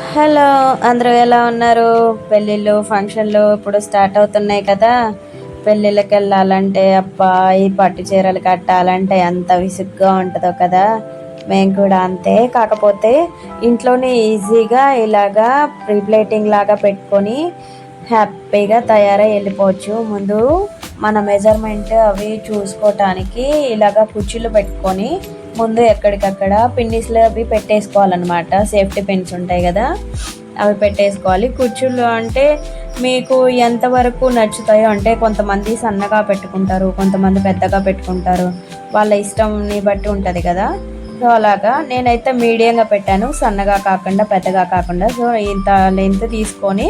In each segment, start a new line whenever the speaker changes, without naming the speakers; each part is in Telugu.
హలో! అందరూ ఎలా ఉన్నారు? పెళ్ళిళ్ళు, ఫంక్షన్‌లు ఇప్పుడు స్టార్ట్ అవుతున్నాయి కదా! పెళ్ళిళ్ళకెళ్ళాలంటే అబ్బా! ఈ పట్టు చీరలు కట్టాలంటే ఎంత విసుగ్గా ఉంటదో కదా! మేము కూడా అంతే. కాకపోతే ఇంట్లోనే ఈజీగా ఇలాగా ప్రీ ప్లేటింగ్ లాగా పెట్టుకొని హ్యాపీగా తయారై ఎళ్ళిపోవచ్చు. ముందు మన మెజర్‌మెంట్ అవి చూసుకోటానికి ఇలాగ కుర్చీలు పెట్టుకొని ముందు ఎక్కడికక్కడ పిన్నిస్‌లు అవి పెట్టేసుకోవాలనమాట. సేఫ్టీ పిన్స్ ఉంటాయి గదా! అవి పెట్టేసుకోవాలి. కుర్చీలు అంటే మీకు ఎంతవరకు నచ్చుతాయో అంటే కొంతమంది సన్నగా పెట్టుకుంటారు. కొంతమంది పెద్దగా పెట్టుకుంటారు. వాళ్ళ ఇష్టంని బట్టి ఉంటది గదా! సో, అలాగా నేనైతే మీడియంగా పెట్టాను. సన్నగా కాకుండా, పెద్దగా కాకుండా. సో, ఇంత లెంత్ తీసుకొని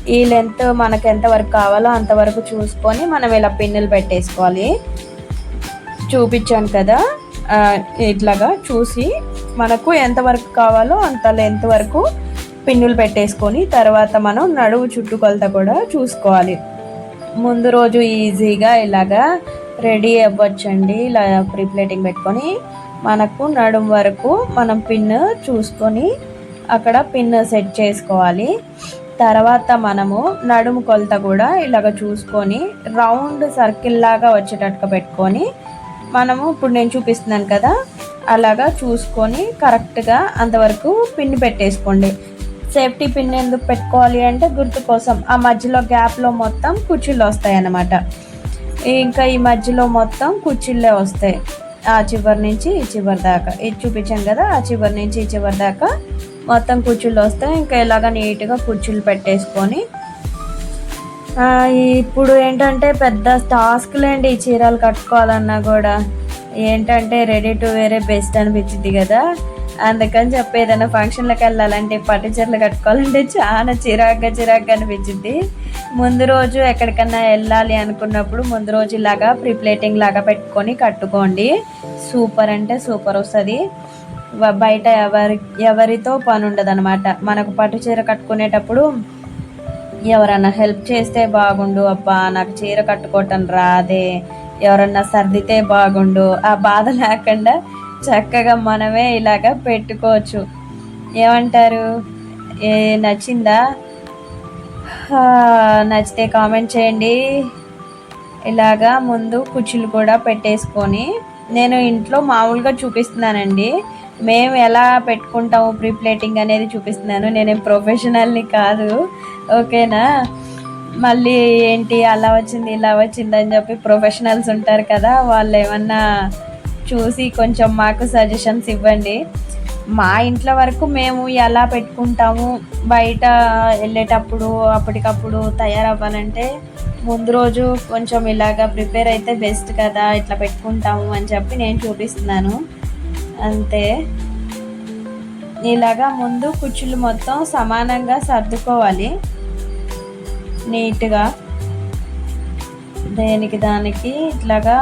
ఈ లెంత్ మనకెంత వరకు కావాలో అంతవరకు చూసుకొని మనం ఇలా పిన్నులు పెట్టేసుకోవాలి. చూపిచ్చాను కదా! ఇట్లాగా చూసి మనకు ఎంతవరకు కావాలో అంత లెంత్ వరకు పిన్నులు పెట్టేసుకొని తర్వాత మనం నడుము చుట్టుకొలత కూడా చూసుకోవాలి. ముందు రోజు ఈజీగా ఇలాగా రెడీ అవ్వచ్చండి. ఇలా ప్రీ ప్లేటింగ్ పెట్టుకొని మనకు నడుము వరకు మనం పిన్ చూసుకొని అక్కడ పిన్ సెట్ చేసుకోవాలి. తర్వాత మనము నడుము కొలత కూడా ఇలాగ చూసుకొని రౌండ్ సర్కిల్ లాగా వచ్చేటట్టుగా పెట్టుకొని మనము ఇప్పుడు నేను చూపిస్తున్నాను కదా! అలాగా చూసుకొని కరెక్ట్‌గా అంతవరకు పిన్ పెట్టేసుకోండి. సేఫ్టీ పిన్ ఎందుకు పెట్టుకోవాలి అంటే గుర్తు కోసం. ఆ మధ్యలో గ్యాప్‌లో మొత్తం కుర్చీలు వస్తాయన్నమాట. ఇంకా ఈ మధ్యలో మొత్తం కుర్చీలే వస్తాయి. ఆ చివరి నుంచి ఈ చివరి దాకా. ఇది చూపించాను కదా! ఆ చివరి నుంచి ఈ చివరి దాకా మొత్తం కుర్చీలు వస్తాయి. ఇంకా ఇలాగ నీట్‌గా కుర్చీలు పెట్టేసుకొని ఇప్పుడు ఏంటంటే పెద్ద టాస్క్‌లేండి ఈ చీరలు కట్టుకోవాలన్నా గూడా. ఏంటంటే రెడీ టు వేరే బెస్ట్ అనిపించిద్ది గదా! అందుకని చెప్పి ఏదైనా ఫంక్షన్‌లకెళ్ళాలంటే పట్టు చీరలు కట్టుకోవాలంటే చాలా చిరాగ్గా అనిపించిద్ది. ముందు రోజు ఎక్కడికన్నా ఎళ్ళాలి అనుకున్నప్పుడు ముందు రోజు ఇలాగా ప్రీ ప్లేటింగ్ లాగా పెట్టుకొని కట్టుకోండి. సూపర్ అంటే సూపర్ వస్తది. బయట ఎవరితో పనుండదనమాట. మనకు పట్టు చీర కట్టుకునేటప్పుడు ఎవరన్నా హెల్ప్ చేస్తే బాగుండు. అబ్బా! నాకు చీర కట్టుకోవటం రాదే, ఎవరన్నా సర్దితే బాగుండు. ఆ బాధ లేకుండా చక్కగా మనమే ఇలాగ పెట్టుకోవచ్చు. ఏమంటారు? ఏ నచ్చిందా? నచ్చితే కామెంట్ చేయండి. ఇలాగా ముందు కుర్చీలు కూడా పెట్టేసుకొని నేను ఇంట్లో మామూలుగా చూపిస్తున్నానండి. మేము ఎలా పెట్టుకుంటాము ప్రీ ప్లేటింగ్ అనేది చూపిస్తున్నాను. నేనేం ప్రొఫెషనల్‌ని కాదు. ఓకేనా? మళ్ళీ ఏంటి అలా వచ్చింది, ఇలా వచ్చిందని చెప్పి ప్రొఫెషనల్స్ ఉంటారు కదా! వాళ్ళేమన్నా చూసి కొంచెం మాకు సజెషన్స్ ఇవ్వండి. మా ఇంట్లో వరకు మేము ఎలా పెట్టుకుంటాము, బయట ఎళ్ళేటప్పుడు అప్పటికప్పుడు తయారవ్వాలంటే ముందు రోజు కొంచెం ఇలాగ ప్రిపేర్ అయితే బెస్ట్ కదా! ఇట్లా పెట్టుకుంటాము అని చెప్పి నేను చూపిస్తున్నాను. అంతే. ఇలాగా ముందు కుర్చీలు మొత్తం సమానంగా సర్దుకోవాలి నీట్‌గా. దేనికి దానికి ఇట్లాగా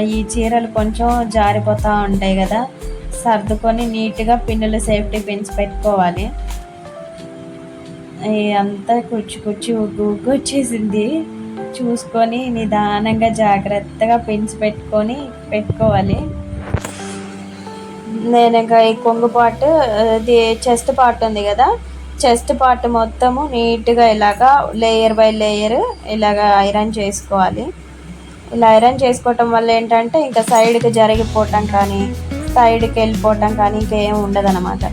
ఈ చీరలు కొంచెం జారిపోతూ ఉంటాయి కదా! సర్దుకొని నీట్‌గా పిన్నులు సేఫ్టీ పిన్స్ పెట్టుకోవాలి. అంతా కుచ్చి ఉగ్గు వచ్చేసింది. చూసుకొని నిదానంగా జాగ్రత్తగా పిన్స్ పెట్టుకోవాలి. నేను ఇంకా ఈ కొంగు పార్ట్ ఇది చెస్ట్ పార్ట్ ఉంది కదా! చెస్ట్ పార్ట్ మొత్తము నీట్‌గా ఇలాగా లేయర్ బై లేయర్ ఇలాగా ఐరన్ చేసుకోవాలి. ఇలా ఐరన్ చేసుకోవటం వల్ల ఏంటంటే ఇంకా సైడ్‌కి జరిగిపోవటం కానీ, సైడ్‌కి వెళ్ళిపోవటం కానీ ఇంకేం ఉండదనమాట.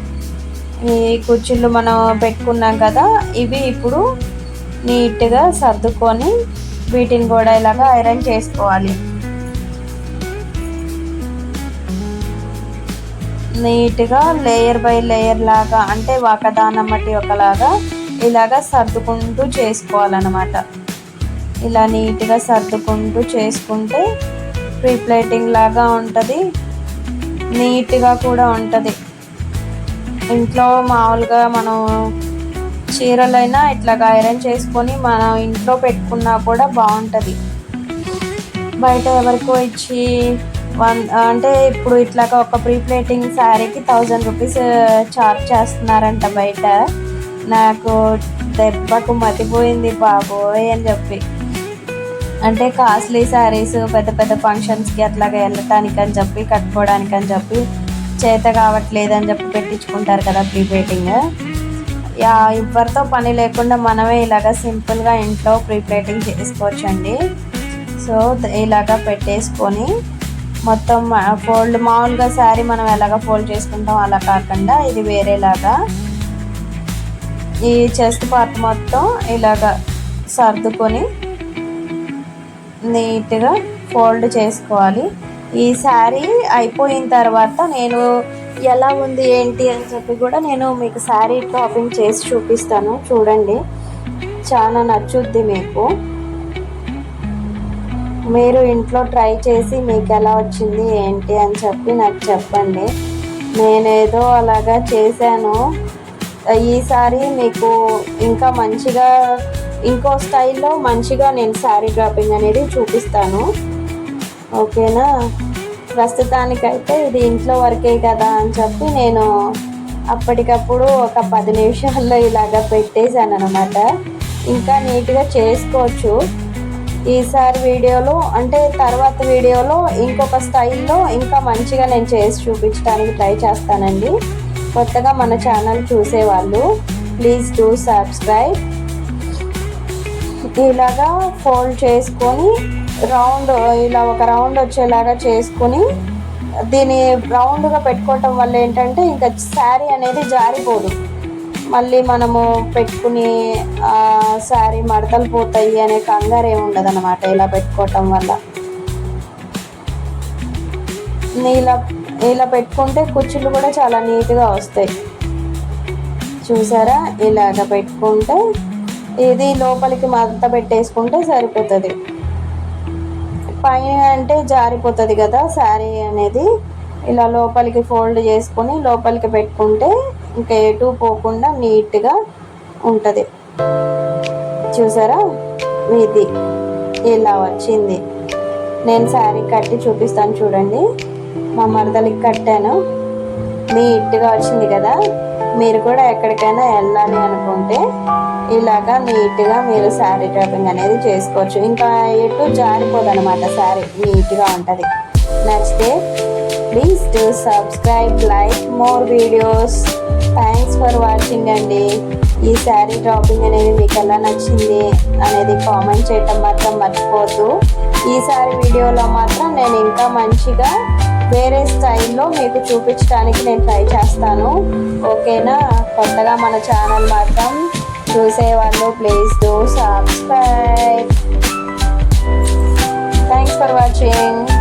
ఈ కుర్చీలు మనం పెట్టుకున్నాం కదా! ఇవి ఇప్పుడు నీట్‌గా సర్దుకొని వీటిని కూడా ఇలాగా ఐరన్ చేసుకోవాలి. నీట్‌గా లేయర్ బై లేయర్ లాగా అంటే ఒకదానం బట్టి ఒకలాగా ఇలాగా సర్దుకుంటూ చేసుకోవాలన్నమాట. ఇలా నీట్‌గా సర్దుకుంటూ చేసుకుంటే ప్రీ ప్లేటింగ్ లాగా ఉంటది. నీట్‌గా కూడా ఉంటది. ఇంట్లో మామూలుగా మనం చీరలైనా ఇట్లాగా ఐరన్ చేసుకొని మనం ఇంట్లో పెట్టుకున్నా కూడా బాగుంటుంది. బయట ఎవరికో ఇచ్చి అంటే ఇప్పుడు ఇట్లాగా ఒక ప్రీ ప్లేటింగ్ శారీకి 1000 రూపీస్ చార్జ్ చేస్తున్నారంట బయట. నాకు దెబ్బకు మతిపోయింది బాబోయ్ అని చెప్పి. అంటే కాస్ట్లీ శారీస్ పెద్ద పెద్ద ఫంక్షన్స్కి అట్లాగా వెళ్ళటానికి అని చెప్పి కట్టుకోవడానికి అని చెప్పి చేత కావట్లేదని చెప్పి పెట్టించుకుంటారు కదా ప్రీ ప్లేటింగ్. ఎవరితో పని లేకుండా మనమే ఇలాగ సింపుల్గా ఇంట్లో ప్రీ ప్లేటింగ్ చేసుకోవచ్చండి. సో ఇలాగ పెట్టేసుకొని మొత్తం ఫోల్డ్ మామూలుగా శారీ మనం ఎలాగ ఫోల్డ్ చేసుకుంటాం అలా కాకుండా ఇది వేరేలాగా ఈ చెస్ట్ పార్ట్ మొత్తం ఇలాగ సర్దుకొని నీట్గా ఫోల్డ్ చేసుకోవాలి. ఈ శారీ అయిపోయిన తర్వాత నేను ఎలా ఉంది ఏంటి అని చెప్పి కూడా నేను మీకు శారీ టాపింగ్ చేసి చూపిస్తాను. చూడండి, చాలా నచ్చుద్ది మీకు. మీరు ఇంట్లో ట్రై చేసి మీకు ఎలా వచ్చింది ఏంటి అని చెప్పి నాకు చెప్పండి. నేనేదో అలాగా చేశాను. ఈసారి మీకు ఇంకా మంచిగా ఇంకో స్టైల్లో మంచిగా నేను శారీ డ్రాపింగ్ అనేది చూపిస్తాను. ఓకేనా? ప్రస్తుతానికైతే ఇది ఇంట్లో వరకే కదా అని చెప్పి నేను అప్పటికప్పుడు ఒక 10 నిమిషాల్లో ఇలాగ పెట్టేశాను అనమాట. ఇంకా నీట్గా చేసుకోవచ్చు. ఈసారి వీడియోలో అంటే తర్వాత వీడియోలో ఇంకొక స్టైల్లో ఇంకా మంచిగా నేను చేసి చూపించడానికి ట్రై చేస్తానండి. కొత్తగా మన ఛానల్ చూసేవాళ్ళు ప్లీజ్ డూ సబ్స్క్రైబ్. ఇలాగా ఫోల్డ్ చేసుకొని రౌండ్ ఇలా ఒక రౌండ్ వచ్చేలాగా చేసుకొని దీన్ని రౌండ్గా పెట్టుకోవటం వల్ల ఏంటంటే ఇంకా శారీ అనేది జారిపోదు. మళ్ళీ మనము పెట్టుకుని శారీ మడతలు పోతాయి అనే కంగారు ఏమి ఉండదు అన్నమాట ఇలా పెట్టుకోవటం వల్ల. ఇలా పెట్టుకుంటే కుచ్చులు కూడా చాలా నీట్గా వస్తాయి. చూసారా? ఇలాగ పెట్టుకుంటే ఇది లోపలికి మడత పెట్టేసుకుంటే సరిపోతుంది. పైన అంటే జారిపోతుంది కదా శారీ అనేది. ఇలా లోపలికి ఫోల్డ్ చేసుకొని లోపలికి పెట్టుకుంటే ఇంకా ఎటు పోకుండా నీట్గా ఉంటుంది. చూసారా? ఇది ఇలా వచ్చింది. నేను శారీ కట్టి చూపిస్తాను చూడండి. మా మరదలికి కట్టాను. నీట్గా వచ్చింది కదా. మీరు కూడా ఎక్కడికైనా వెళ్ళాలి అనుకుంటే ఇలాగా నీట్గా మీరు శారీ డ్రాపింగ్ అనేది చేసుకోవచ్చు. ఇంకా ఎటు జారిపోదు అనమాట. శారీ నీట్గా ఉంటుంది. నచ్చితే please do subscribe, like more videos. Thanks for watching అండి. ఈ శారీ డ్రాపింగ్ అనేది మీకు ఎలా నచ్చింది అనేది కామెంట్ చేయటం మాత్రం మర్చిపోవద్దు. ఈ శారీ వీడియోలో మాత్రం నేను ఇంకా మంచిగా వేరే స్టైల్లో మీకు చూపించడానికి నేను ట్రై చేస్తాను. ఓకేనా? కొత్తగా మన ఛానల్ మాత్రం చూసేవాళ్ళు please do subscribe. Thanks for watching.